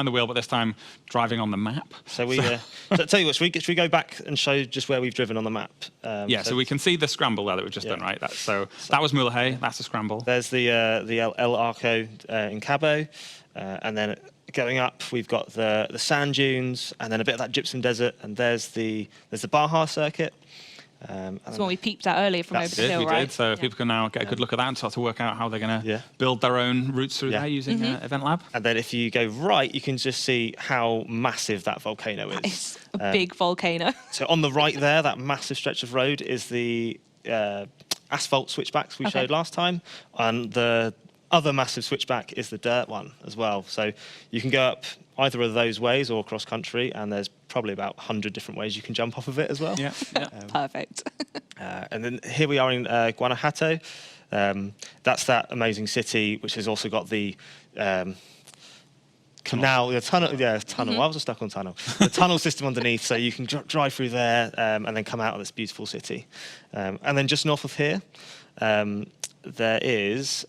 behind the wheel, but this time driving on the map. So so tell you what, should we go back and show just where we've driven on the map? So we can see the scramble there that we've just done, right? That was Mulegé, that's a scramble. There's the El Arco in Cabo, and then going up, we've got the sand dunes, and then a bit of that gypsum desert, and there's the Baja Circuit. That's what we peeped at earlier from over the hill, right? We did, so people can now get a good look at that and start to work out how they're going to build their own routes through there using Event Lab. And then if you go right, you can just see how massive that volcano is. It's a big volcano. So on the right there, that massive stretch of road is the asphalt switchbacks we showed last time, and the other massive switchback is the dirt one as well. So you can go up either of those ways or cross country, and there's probably about 100 different ways you can jump off of it as well. Yeah. Perfect. And then here we are in Guanajato. That's that amazing city, which has also got the canal, the tunnel. Yeah, tunnel. I was stuck on tunnel. The tunnel system underneath, so you can drive through there and then come out of this beautiful city. And then just north of here, there is.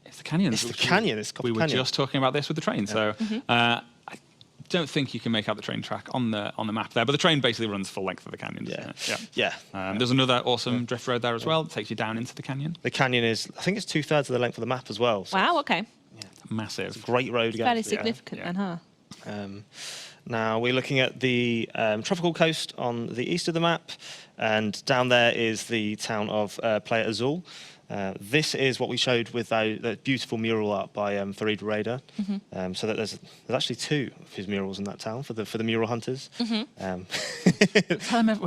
It's the canyon. It's the canyon. It's we were just talking about this with the train. So I don't think you can make out the train track on the map there, but the train basically runs full length of the canyon. There's another awesome drift road there as well. It takes you down into the canyon. The canyon is, I think it's 2/3 of the length of the map as well. So wow. Okay. Massive. It's a great road. Fairly significant then, huh? Now we're looking at the tropical coast on the east of the map, and down there is the town of Playa Azul. This is what we showed with the beautiful mural art by Farid Reda. So that there's actually 2 of his murals in that town for the mural hunters. Tell them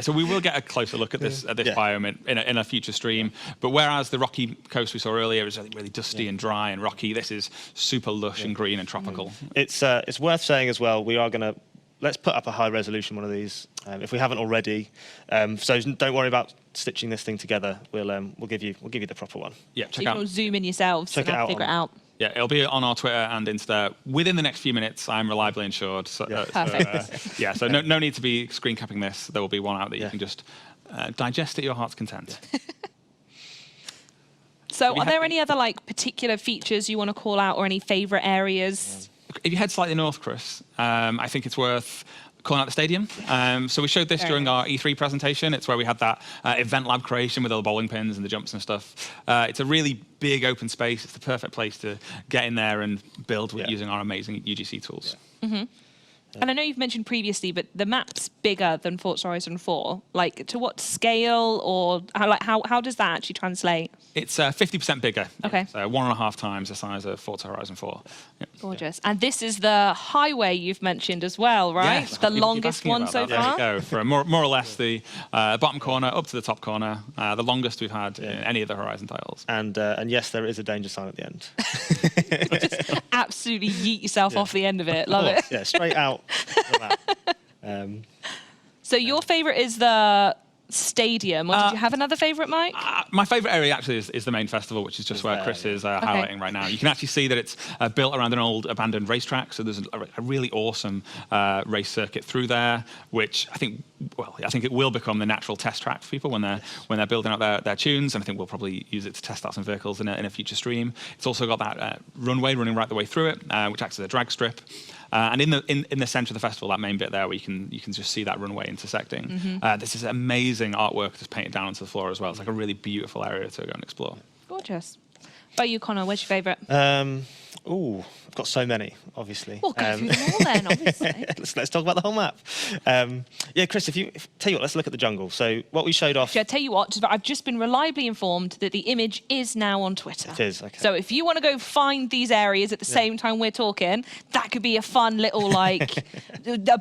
so we will get a closer look at this biome in a future stream. But whereas the rocky coast we saw earlier is really dusty and dry and rocky, this is super lush and green and tropical. It's worth saying as well, we are going to. Let's put up a high resolution one of these if we haven't already. So don't worry about stitching this thing together. We'll give you the proper one. Yeah, check out. Zoom in yourselves. Check it out. Figure it out. Yeah, it'll be on our Twitter and Insta within the next few minutes. I'm reliably ensured. So, Perfect. So no need to be screen capping this. There will be one out that you can just digest at your heart's content. So, are there any other particular features you want to call out, or any favourite areas? If you head slightly north, Chris, I think it's worth calling out the stadium. So we showed this during our E3 presentation. It's where we had that event lab creation with all the bowling pins and the jumps and stuff. It's a really big open space. It's the perfect place to get in there and build using our amazing UGC tools. And I know you've mentioned previously, but the map's bigger than Forza Horizon 4. To what scale, or how does that actually translate? It's 50% bigger. Okay. So 1.5 times the size of Forza Horizon 4. Yep. Gorgeous. And this is the highway you've mentioned as well, right? Yes, the longest one so far? There we go. For more or less the bottom corner up to the top corner, the longest we've had in any of the Horizon titles. And yes, there is a danger sign at the end. Just absolutely yeet yourself off the end of it. Love it. Yeah, straight out. So your favourite is the stadium, or did you have another favourite, Mike? My favourite area actually is the main festival, which is just where Chris is highlighting right now. You can actually see that it's built around an old abandoned racetrack, so there's a really awesome race circuit through there, which I think it will become the natural test track for people when they're building out their tunes, and I think we'll probably use it to test out some vehicles in a future stream. It's also got that runway running right the way through it, which acts as a drag strip. And in the centre of the festival, that main bit there, where you can just see that runway intersecting. This is amazing artwork that's painted down onto the floor as well. It's like a really beautiful area to go and explore. Gorgeous. What about you, Connor? Where's your favourite? I've got so many, obviously. Well, go through them all then, obviously. let's talk about the whole map. Chris, tell you what, let's look at the jungle. So what we showed off. I'll tell you what, I've just been reliably informed that the image is now on Twitter. It is, okay. So if you want to go find these areas at the same time we're talking, that could be a fun little a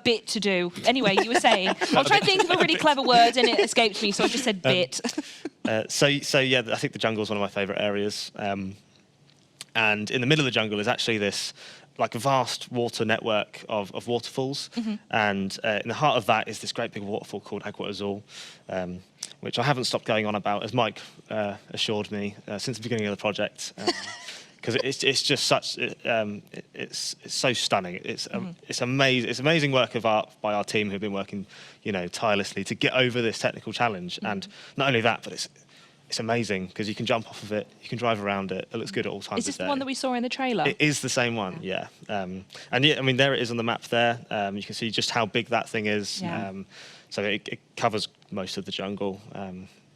bit to do. Anyway, you were saying. I was trying to think of a really clever word and it escaped me, so I just said bit. So I think the jungle is one of my favourite areas. And in the middle of the jungle is actually this a vast water network of waterfalls. And in the heart of that is this great big waterfall called Agua Azul, which I haven't stopped going on about, as Mike assured me, since the beginning of the project. Because it's just such, it's so stunning. It's amazing. It's amazing work of art by our team who've been working, tirelessly to get over this technical challenge. And not only that, but it's it's amazing because you can jump off of it, you can drive around it. It looks good at all times. Is this of day. the one that we saw in the trailer? It is the same one, yeah. And yeah, I mean, there it is on the map there. You can see just how big that thing is. Yeah. So it covers most of the jungle.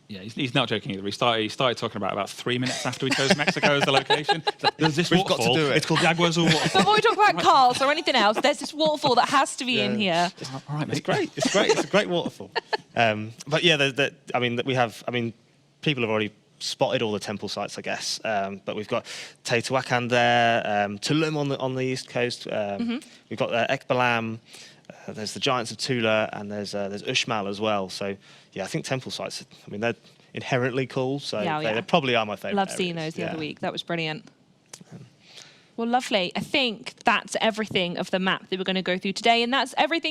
Yeah, he's not joking either. He started talking about 3 minutes after we chose Mexico as the location. Like, there's this We've got waterfall. to do it. It's called the Aguazul waterfall. Before we talk about cars or anything else, there's this waterfall that has to be in here. All right, mate. It's great. It's great. It's a great waterfall. But yeah, people have already spotted all the temple sites, I guess. But we've got Teotihuacan there, Tulum on the east coast. We've got Ekbalam. There's the Giants of Tula, and there's Uxmal as well. So yeah, I think temple sites. I mean, they're inherently cool. So they probably are my favourite. Love seeing those the other week. That was brilliant. Well, lovely. I think that's everything of the map that we're going to go through today, and that's everything